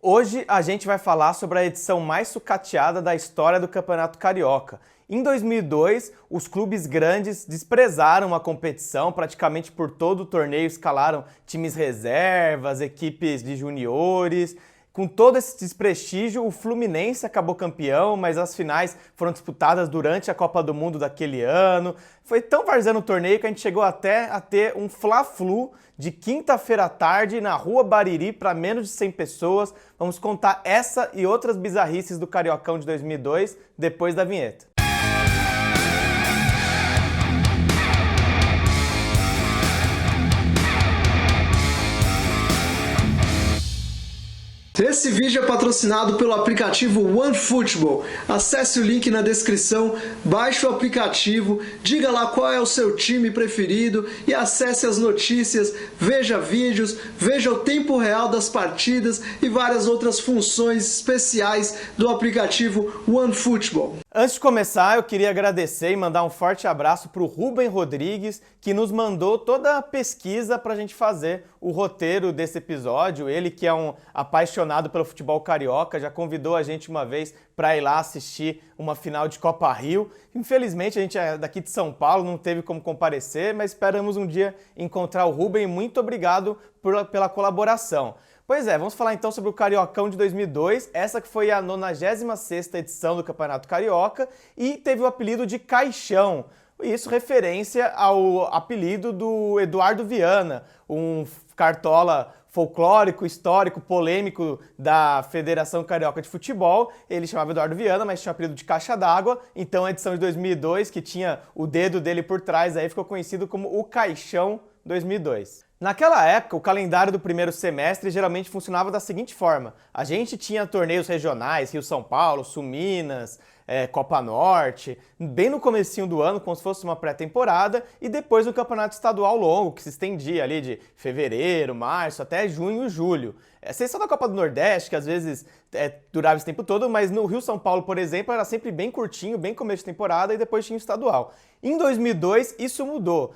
Hoje a gente vai falar sobre a edição mais sucateada da história do Campeonato Carioca. Em 2002, os clubes grandes desprezaram a competição, praticamente por todo o torneio escalaram times reservas, equipes de juniores. Com todo esse desprestígio, o Fluminense acabou campeão, mas as finais foram disputadas durante a Copa do Mundo daquele ano. Foi tão varzando o torneio que a gente chegou até a ter um Fla-Flu de quinta-feira à tarde na Rua Bariri para menos de 100 pessoas. Vamos contar essa e outras bizarrices do Cariocão de 2002 depois da vinheta. Esse vídeo é patrocinado pelo aplicativo OneFootball. Acesse o link na descrição, baixe o aplicativo, diga lá qual é o seu time preferido e acesse as notícias, veja vídeos, veja o tempo real das partidas e várias outras funções especiais do aplicativo OneFootball. Antes de começar, eu queria agradecer e mandar um forte abraço para o Rubem Rodrigues, que nos mandou toda a pesquisa para a gente fazer o roteiro desse episódio. Ele que é um apaixonado pelo futebol carioca, já convidou a gente uma vez para ir lá assistir uma final de Copa Rio. Infelizmente a gente é daqui de São Paulo, não teve como comparecer, mas esperamos um dia encontrar o Rubem. Muito obrigado pela colaboração. Pois é, vamos falar então sobre o Cariocão de 2002, essa que foi a 96ª edição do Campeonato Carioca e teve o apelido de Caixão. Isso referência ao apelido do Eduardo Viana, um cartola folclórico, histórico, polêmico da Federação Carioca de Futebol. Ele chamava Eduardo Viana, mas tinha o apelido de Caixa d'Água. Então a edição de 2002, que tinha o dedo dele por trás, aí ficou conhecido como o Caixão 2002. Naquela época, o calendário do primeiro semestre geralmente funcionava da seguinte forma. A gente tinha torneios regionais, Rio-São Paulo, Sul-Minas, Copa Norte, bem no comecinho do ano, como se fosse uma pré-temporada, e depois um campeonato estadual longo, que se estendia ali de fevereiro, março, até junho e julho. Exceção da Copa do Nordeste, que às vezes durava esse tempo todo, mas no Rio-São Paulo, por exemplo, era sempre bem curtinho, bem começo de temporada, e depois tinha o estadual. Em 2002, isso mudou.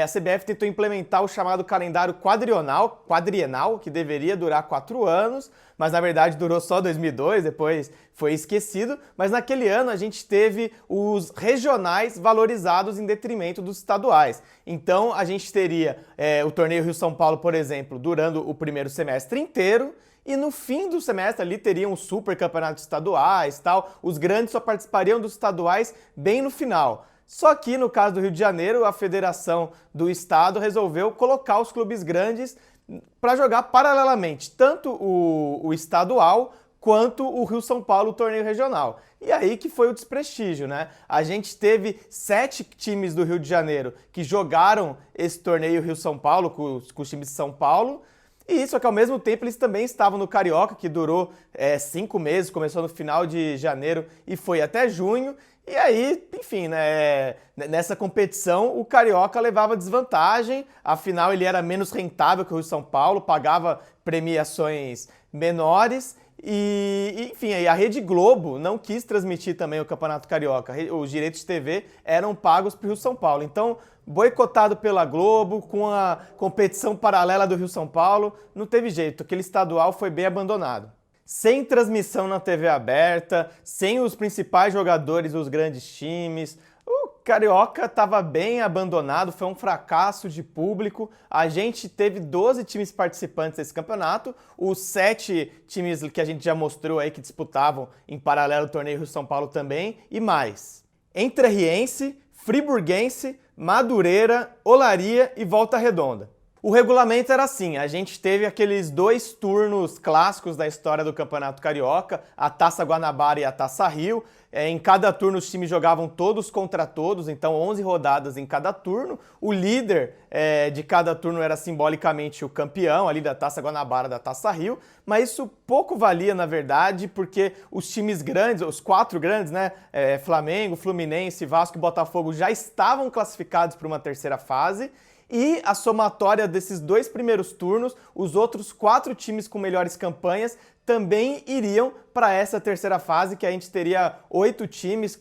A CBF tentou implementar o chamado calendário quadrienal, que deveria durar 4 anos, mas na verdade durou só 2002, depois foi esquecido. Mas naquele ano a gente teve os regionais valorizados em detrimento dos estaduais. Então a gente teria o torneio Rio-São Paulo, por exemplo, durando o primeiro semestre inteiro, e no fim do semestre ali teriam os super campeonatos estaduais, tal. Os grandes só participariam dos estaduais bem no final. Só que no caso do Rio de Janeiro, a Federação do Estado resolveu colocar os clubes grandes para jogar paralelamente, tanto o estadual quanto o Rio-São Paulo, o torneio regional. E aí que foi o desprestígio, né? A gente teve 7 times do Rio de Janeiro que jogaram esse torneio Rio-São Paulo com os times de São Paulo. E isso é que ao mesmo tempo eles também estavam no Carioca, que durou 5 meses, começou no final de janeiro e foi até junho. E aí, enfim, né, nessa competição o Carioca levava desvantagem, afinal ele era menos rentável que o Rio-São Paulo, pagava premiações menores. E, enfim, aí a Rede Globo não quis transmitir também o Campeonato Carioca. Os direitos de TV eram pagos para o Rio-São Paulo. Então, boicotado pela Globo, com a competição paralela do Rio-São Paulo, não teve jeito. Aquele estadual foi bem abandonado. Sem transmissão na TV aberta, sem os principais jogadores dos grandes times. O Carioca estava bem abandonado, foi um fracasso de público. A gente teve 12 times participantes desse campeonato, os 7 times que a gente já mostrou aí que disputavam em paralelo o torneio Rio-São Paulo também, e mais. Entrerriense, Friburguense, Madureira, Olaria e Volta Redonda. O regulamento era assim, a gente teve aqueles 2 turnos clássicos da história do Campeonato Carioca, a Taça Guanabara e a Taça Rio. Em cada turno os times jogavam todos contra todos, então 11 rodadas em cada turno. O líder de cada turno era simbolicamente o campeão ali da Taça Guanabara, da Taça Rio, mas isso pouco valia na verdade, porque os times grandes, os 4 grandes, né, Flamengo, Fluminense, Vasco e Botafogo já estavam classificados para uma terceira fase. E a somatória desses 2 primeiros turnos, os outros 4 times com melhores campanhas também iriam para essa terceira fase, que a gente teria 8 times,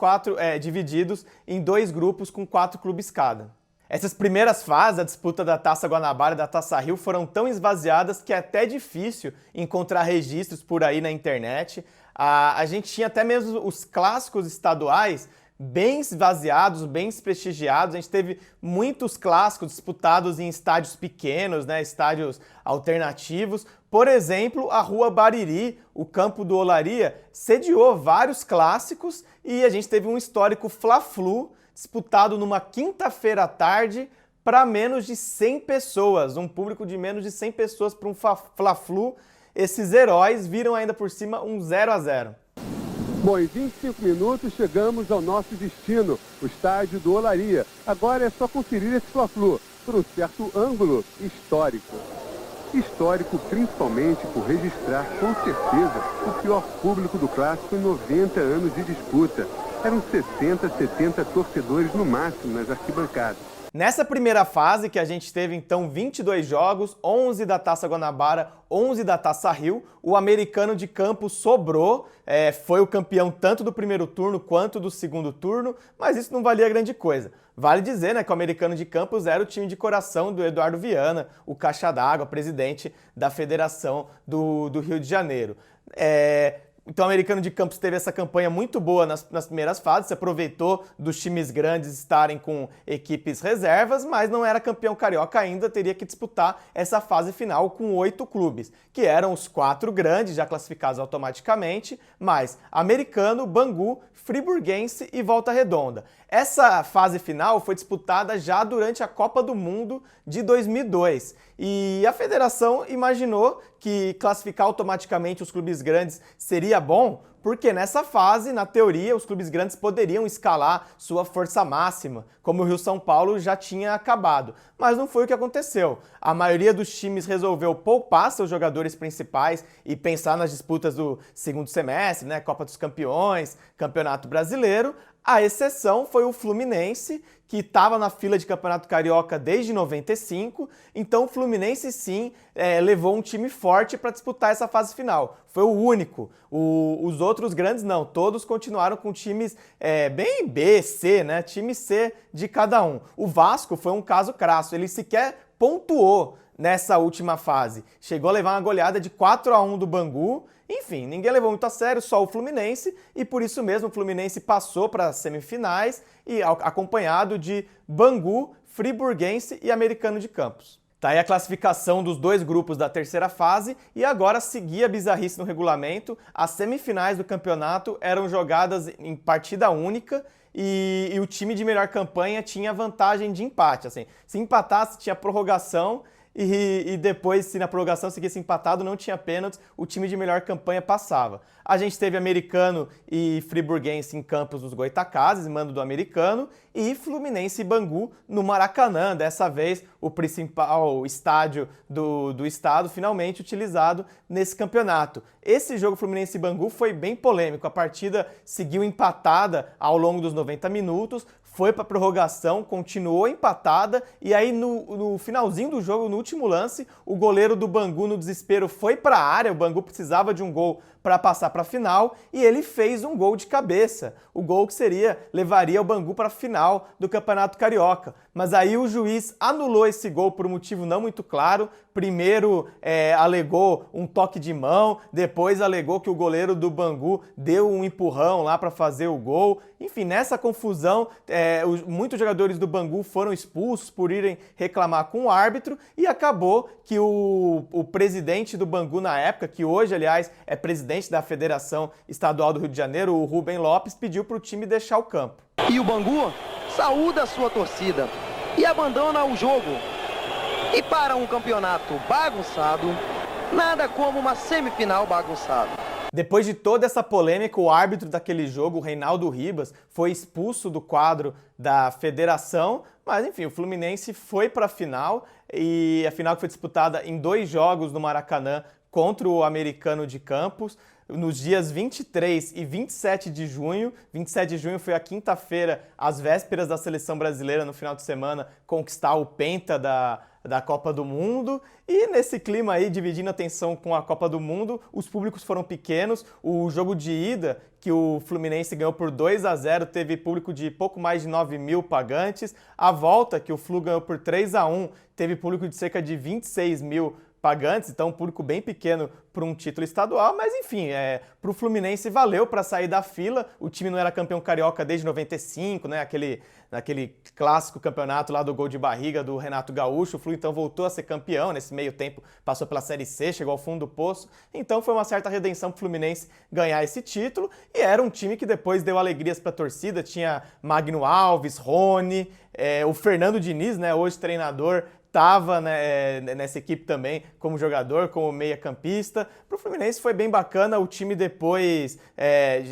divididos em 2 grupos com 4 clubes cada. Essas primeiras fases, a disputa da Taça Guanabara e da Taça Rio foram tão esvaziadas que é até difícil encontrar registros por aí na internet. A gente tinha até mesmo os clássicos estaduais bem esvaziados, bem desprestigiados. A gente teve muitos clássicos disputados em estádios pequenos, né, estádios alternativos. Por exemplo, a Rua Bariri, o campo do Olaria, sediou vários clássicos e a gente teve um histórico Fla-Flu disputado numa quinta-feira à tarde para menos de 100 pessoas, um público de menos de 100 pessoas para um Fla-Flu. Esses heróis viram ainda por cima um 0-0. Bom, em 25 minutos chegamos ao nosso destino, o estádio do Olaria. Agora é só conferir esse Fla-Flu por um certo ângulo histórico. Histórico principalmente por registrar, com certeza, o pior público do clássico em 90 anos de disputa. Eram 60, 70 torcedores no máximo nas arquibancadas. Nessa primeira fase, que a gente teve então 22 jogos, 11 da Taça Guanabara, 11 da Taça Rio, o Americano de Campos sobrou, foi o campeão tanto do primeiro turno quanto do segundo turno, mas isso não valia grande coisa. Vale dizer, né, que o Americano de Campos era o time de coração do Eduardo Viana, o caixa d'água, presidente da Federação do Rio de Janeiro. Então o Americano de Campos teve essa campanha muito boa nas primeiras fases, se aproveitou dos times grandes estarem com equipes reservas, mas não era campeão carioca ainda, teria que disputar essa fase final com 8 clubes, que eram os 4 grandes, já classificados automaticamente, mais Americano, Bangu, Friburguense e Volta Redonda. Essa fase final foi disputada já durante a Copa do Mundo de 2002 e a federação imaginou que classificar automaticamente os clubes grandes seria bom, porque nessa fase, na teoria, os clubes grandes poderiam escalar sua força máxima, como o Rio-São Paulo já tinha acabado. Mas não foi o que aconteceu. A maioria dos times resolveu poupar seus jogadores principais e pensar nas disputas do segundo semestre, né? Copa dos Campeões, Campeonato Brasileiro. A exceção foi o Fluminense, que estava na fila de Campeonato Carioca desde 95, então o Fluminense sim levou um time forte para disputar essa fase final. Foi o único. Os outros grandes não, todos continuaram com times bem B, C, né? Time C de cada um. O Vasco foi um caso crasso, ele sequer pontuou nessa última fase. Chegou a levar uma goleada de 4-1 do Bangu. Enfim, ninguém levou muito a sério, só o Fluminense, e por isso mesmo o Fluminense passou para as semifinais, e acompanhado de Bangu, Friburguense e Americano de Campos. Tá aí a classificação dos 2 grupos da terceira fase, e agora seguia a bizarrice no regulamento. As semifinais do campeonato eram jogadas em partida única, e o time de melhor campanha tinha vantagem de empate. Assim, se empatasse, tinha prorrogação, e depois, se na prorrogação seguisse empatado, não tinha pênaltis, o time de melhor campanha passava. A gente teve Americano e Friburguense em Campos dos Goytacazes, mando do Americano, e Fluminense e Bangu no Maracanã, dessa vez o principal estádio do estado, finalmente utilizado nesse campeonato. Esse jogo Fluminense e Bangu foi bem polêmico, a partida seguiu empatada ao longo dos 90 minutos, foi para prorrogação, continuou empatada, e aí no finalzinho do jogo, no último lance, o goleiro do Bangu no desespero foi para a área, o Bangu precisava de um gol para passar para a final, e ele fez um gol de cabeça, o gol que levaria o Bangu para a final do Campeonato Carioca. Mas aí o juiz anulou esse gol por um motivo não muito claro. Primeiro alegou um toque de mão, depois alegou que o goleiro do Bangu deu um empurrão lá para fazer o gol. Enfim, nessa confusão, muitos jogadores do Bangu foram expulsos por irem reclamar com o árbitro, e acabou que o presidente do Bangu na época, que hoje, aliás, é presidente da Federação Estadual do Rio de Janeiro, o Rubem Lopes, pediu para o time deixar o campo. E o Bangu saúda a sua torcida e abandona o jogo. E para um campeonato bagunçado, nada como uma semifinal bagunçada. Depois de toda essa polêmica, o árbitro daquele jogo, o Reinaldo Ribas, foi expulso do quadro da federação, mas enfim, o Fluminense foi para a final, e a final que foi disputada em 2 jogos no Maracanã contra o Americano de Campos, nos dias 23 e 27 de junho. 27 de junho foi a quinta-feira, às vésperas da seleção brasileira, no final de semana, conquistar o penta da Copa do Mundo. E nesse clima aí, dividindo a atenção com a Copa do Mundo, os públicos foram pequenos. O jogo de ida, que o Fluminense ganhou por 2-0, teve público de pouco mais de 9 mil pagantes. A volta, que o Flu ganhou por 3-1, teve público de cerca de 26 mil pagantes, então um público bem pequeno para um título estadual, mas enfim, para o Fluminense valeu para sair da fila. O time não era campeão carioca desde 95, né? Aquele clássico campeonato lá do gol de barriga do Renato Gaúcho. O Flu então voltou a ser campeão, nesse meio tempo passou pela Série C, chegou ao fundo do poço, então foi uma certa redenção para o Fluminense ganhar esse título, e era um time que depois deu alegrias para a torcida, tinha Magno Alves, Rony, o Fernando Diniz, né, hoje treinador, estava, né, nessa equipe também como jogador, como meia-campista. Para o Fluminense foi bem bacana, o time depois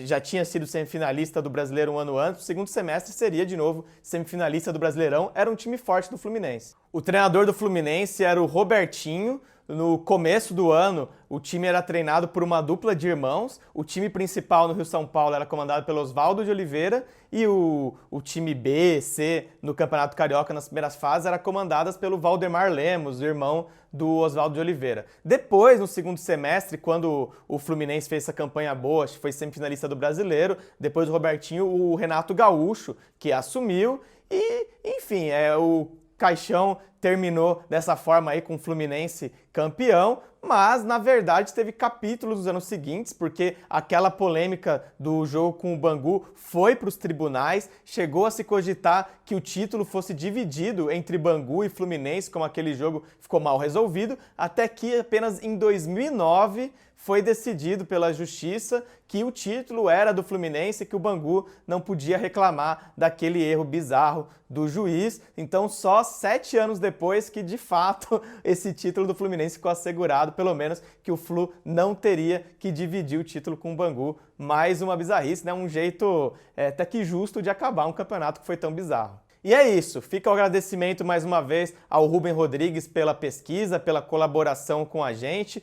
já tinha sido semifinalista do Brasileiro um ano antes, o segundo semestre seria de novo semifinalista do Brasileirão, era um time forte do Fluminense. O treinador do Fluminense era o Robertinho. No começo do ano, o time era treinado por uma dupla de irmãos. O time principal no Rio-São Paulo era comandado pelo Oswaldo de Oliveira e o time B, C, no Campeonato Carioca, nas primeiras fases, era comandadas pelo Valdemar Lemos, o irmão do Oswaldo de Oliveira. Depois, no segundo semestre, quando o Fluminense fez essa campanha boa, foi semifinalista do Brasileiro, depois do Robertinho, o Renato Gaúcho, que assumiu e, enfim, o caixão terminou dessa forma aí com o Fluminense campeão, mas na verdade teve capítulos nos anos seguintes, porque aquela polêmica do jogo com o Bangu foi para os tribunais, chegou a se cogitar que o título fosse dividido entre Bangu e Fluminense, como aquele jogo ficou mal resolvido, até que apenas em 2009 foi decidido pela Justiça que o título era do Fluminense, que o Bangu não podia reclamar daquele erro bizarro do juiz. Então, só 7 anos depois que, de fato, esse título do Fluminense ficou assegurado, pelo menos que o Flu não teria que dividir o título com o Bangu. Mais uma bizarrice, né? Um jeito até que justo de acabar um campeonato que foi tão bizarro. E é isso, fica o agradecimento mais uma vez ao Rubem Rodrigues pela pesquisa, pela colaboração com a gente.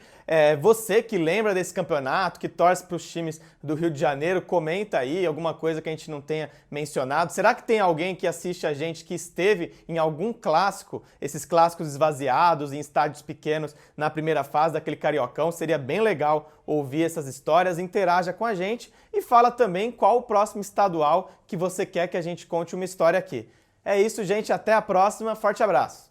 Você que lembra desse campeonato, que torce para os times do Rio de Janeiro, comenta aí alguma coisa que a gente não tenha mencionado. Será que tem alguém que assiste a gente que esteve em algum clássico, esses clássicos esvaziados, em estádios pequenos, na primeira fase daquele Cariocão? Seria bem legal ouvir essas histórias, interaja com a gente e fala também qual o próximo estadual que você quer que a gente conte uma história aqui. É isso, gente. Até a próxima. Forte abraço.